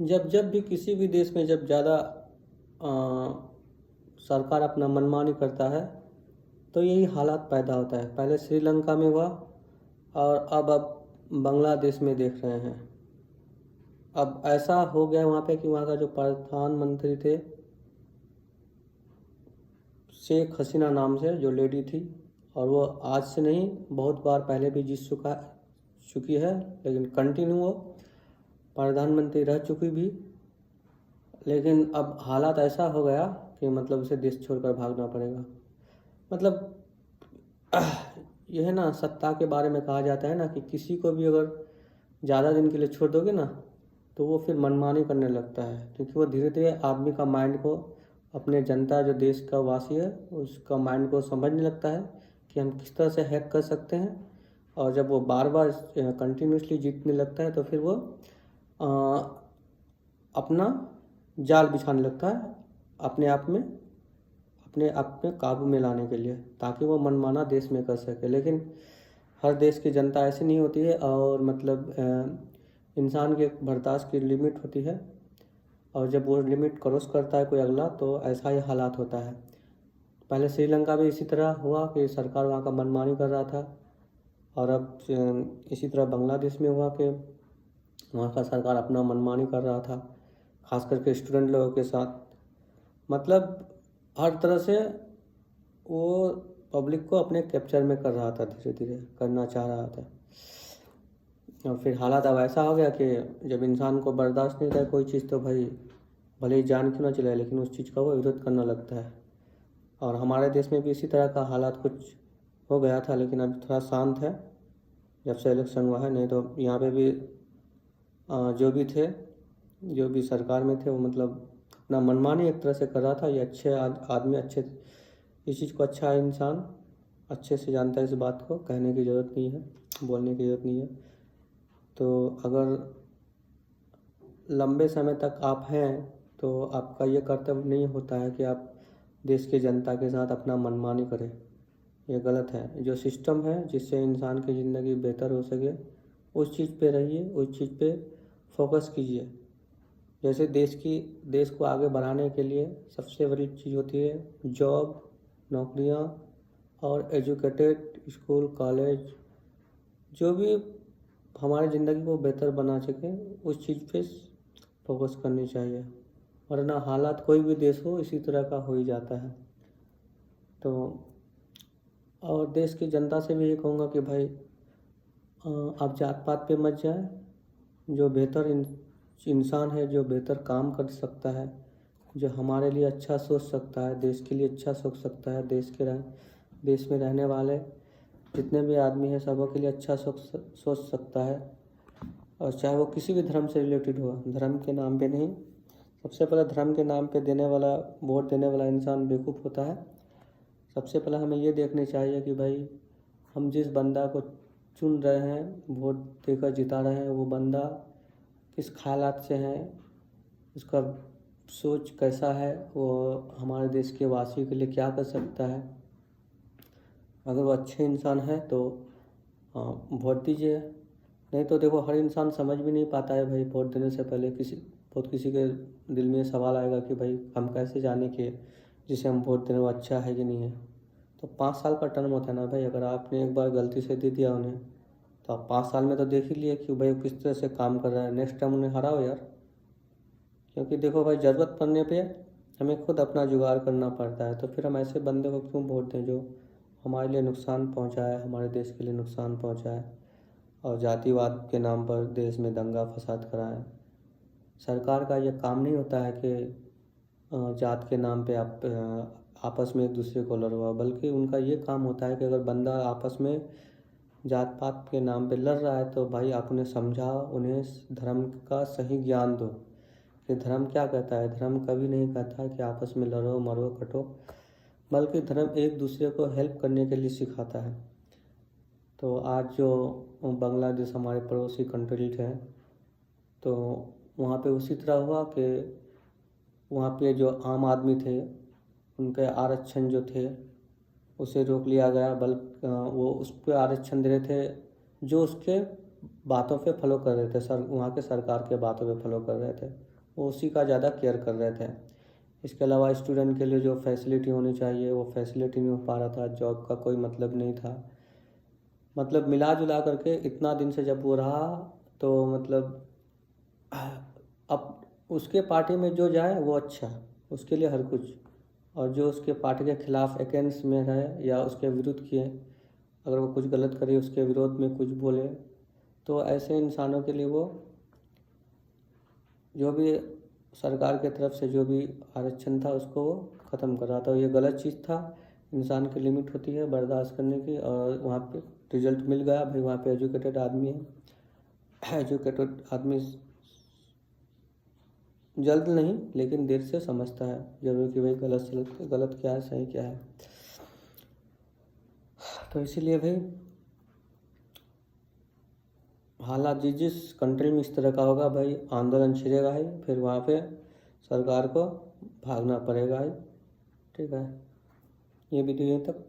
जब जब भी किसी भी देश में जब ज़्यादा सरकार अपना मनमानी करता है तो यही हालात पैदा होता है। पहले श्रीलंका में हुआ और अब बांग्लादेश में देख रहे हैं। अब ऐसा हो गया वहाँ पे कि वहाँ का जो प्रधानमंत्री थे, शेख हसीना नाम से जो लेडी थी, और वो आज से नहीं बहुत बार पहले भी जीत चुकी है, लेकिन कंटिन्यू वो प्रधानमंत्री रह चुकी भी। लेकिन अब हालात ऐसा हो गया कि मतलब उसे देश छोड़कर भागना पड़ेगा। मतलब यह ना सत्ता के बारे में कहा जाता है ना कि किसी को भी अगर ज़्यादा दिन के लिए छोड़ दोगे ना तो वो फिर मनमानी करने लगता है, क्योंकि वो धीरे धीरे आदमी का माइंड को, अपने जनता जो देश का वासी है उसका माइंड को समझने लगता है कि हम किस तरह से हैक कर सकते हैं। और जब वो बार बार कंटिन्यूसली जीतने लगता है तो फिर वो अपना जाल बिछाने लगता है अपने आप में काबू में लाने के लिए, ताकि वो मनमाना देश में कर सके। लेकिन हर देश की जनता ऐसी नहीं होती है, और मतलब इंसान के बर्दाश्त की लिमिट होती है, और जब वो लिमिट क्रॉस करता है कोई अगला तो ऐसा ही हालात होता है। पहले श्रीलंका भी इसी तरह हुआ कि सरकार वहाँ का मनमानी कर रहा था, और अब इसी तरह बांग्लादेश में हुआ कि वहाँ का सरकार अपना मनमानी कर रहा था, खास करके स्टूडेंट लोगों के साथ। मतलब हर तरह से वो पब्लिक को अपने कैप्चर में कर रहा था, धीरे धीरे करना चाह रहा था। और फिर हालात अब ऐसा हो गया कि जब इंसान को बर्दाश्त नहीं था कोई चीज़ तो भाई भले ही जान क्यों ना चले, लेकिन उस चीज़ का वो विरोध करना लगता है। और हमारे देश में भी इसी तरह का हालात कुछ हो गया था, लेकिन अब थोड़ा शांत है जब से इलेक्शन हुआ है। नहीं तो यहाँ पे भी जो भी थे, जो भी सरकार में थे, वो मतलब अपना मनमानी एक तरह से कर रहा था। ये अच्छे आदमी, अच्छे इस चीज़ को अच्छा इंसान अच्छे से जानता है, इस बात को कहने की ज़रूरत नहीं है, बोलने की ज़रूरत नहीं है। तो अगर लंबे समय तक आप हैं तो आपका ये कर्तव्य नहीं होता है कि आप देश की जनता के साथ अपना मनमानी करें। ये गलत है। जो सिस्टम है जिससे इंसान की ज़िंदगी बेहतर हो सके उस चीज़ पे रहिए, उस चीज़ पे फोकस कीजिए। जैसे देश को आगे बढ़ाने के लिए सबसे बड़ी चीज़ होती है जॉब, नौकरियां और एजुकेटेड स्कूल, कॉलेज, जो भी हमारी ज़िंदगी को बेहतर बना सके उस चीज़ पे फोकस करनी चाहिए। वरना हालात कोई भी देश हो इसी तरह का हो ही जाता है। तो और देश की जनता से भी ये कहूँगा कि भाई आप जात पात पे मत जाए। जो बेहतर इंसान है, जो बेहतर काम कर सकता है, जो हमारे लिए अच्छा सोच सकता है, देश के लिए अच्छा सोच सकता है, देश में रहने वाले जितने भी आदमी हैं सबों के लिए अच्छा सोच सकता है, और चाहे वो किसी भी धर्म से रिलेटेड हो, धर्म के नाम पे नहीं। सबसे पहले धर्म के नाम पे वोट देने वाला इंसान बेवकूफ़ होता है। सबसे पहले हमें ये देखनी चाहिए कि भाई हम जिस बंदा को चुन रहे हैं, वोट देकर जिता रहे हैं, वो बंदा किस ख्यालात से है, उसका सोच कैसा है, वो हमारे देश के वासियों के लिए क्या कर सकता है। अगर वो अच्छे इंसान है तो वोट दीजिए। नहीं तो देखो हर इंसान समझ भी नहीं पाता है भाई। वोट देने से पहले किसी के दिल में सवाल आएगा कि भाई हम कैसे जाने कि जिसे हम वोट दे रहे हैं वो अच्छा है कि नहीं है। तो 5 साल का टर्म होता है ना भाई। अगर आपने एक बार गलती से दे दिया उन्हें तो आप 5 साल में तो देख ही लिए कि भाई किस तरह से काम कर रहा है। नेक्स्ट टाइम उन्हें हराओ यार। क्योंकि देखो भाई ज़रूरत पड़ने पे हमें खुद अपना जुगाड़ करना पड़ता है। तो फिर हम ऐसे बंदे को क्यों वोट दें जो हमारे लिए नुकसान पहुंचाए, हमारे देश के लिए नुकसान पहुंचाए, और जातिवाद के नाम पर देश में दंगा फसाद कराएं। सरकार का ये काम नहीं होता है कि जात के नाम पे आप आपस में एक दूसरे को लड़वाओ, बल्कि उनका ये काम होता है कि अगर बंदा आपस में जात पात के नाम पे लड़ रहा है तो भाई आप उन्हें समझाओ, उन्हें धर्म का सही ज्ञान दो कि धर्म क्या कहता है। धर्म कभी नहीं कहता है कि आपस में लड़ो मरो कटो, बल्कि धर्म एक दूसरे को हेल्प करने के लिए सिखाता है। तो आज जो बांग्लादेश हमारे पड़ोसी कंट्री है, तो वहाँ पे उसी तरह हुआ कि वहाँ पे जो आम आदमी थे उनके आरक्षण जो थे उसे रोक लिया गया। वो उस पर आरक्षण दे रहे थे जो उसके बातों पे फॉलो कर रहे थे, सर वहाँ के सरकार के बातों पे फॉलो कर रहे थे, वो उसी का ज़्यादा केयर कर रहे थे। इसके अलावा स्टूडेंट के लिए जो फैसिलिटी होनी चाहिए वो फैसिलिटी नहीं हो पा रहा था, जॉब का कोई मतलब नहीं था। मतलब मिला जुला करके इतना दिन से जब वो रहा तो मतलब अब उसके पार्टी में जो जाए वो अच्छा, उसके लिए हर कुछ, और जो उसके पार्टी के खिलाफ अगेंस्ट में रहे या उसके विरुद्ध किए, अगर वो कुछ गलत करे उसके विरोध में कुछ बोले, तो ऐसे इंसानों के लिए वो जो भी सरकार की तरफ से जो भी आरक्षण था उसको वो ख़त्म कर रहा था। ये गलत चीज़ था। इंसान की लिमिट होती है बर्दाश्त करने की, और वहाँ पे रिजल्ट मिल गया भाई, वहाँ पे एजुकेटेड आदमी है। एजुकेटेड आदमी जल्द नहीं लेकिन देर से समझता है जरूर कि भाई गलत क्या है सही क्या है। तो इसीलिए भाई हालात जिस कंट्री में इस तरह का होगा भाई, आंदोलन छिड़ेगा ही, फिर वहाँ पे सरकार को भागना पड़ेगा ही। ठीक है, ये वीडियो यहीं तक।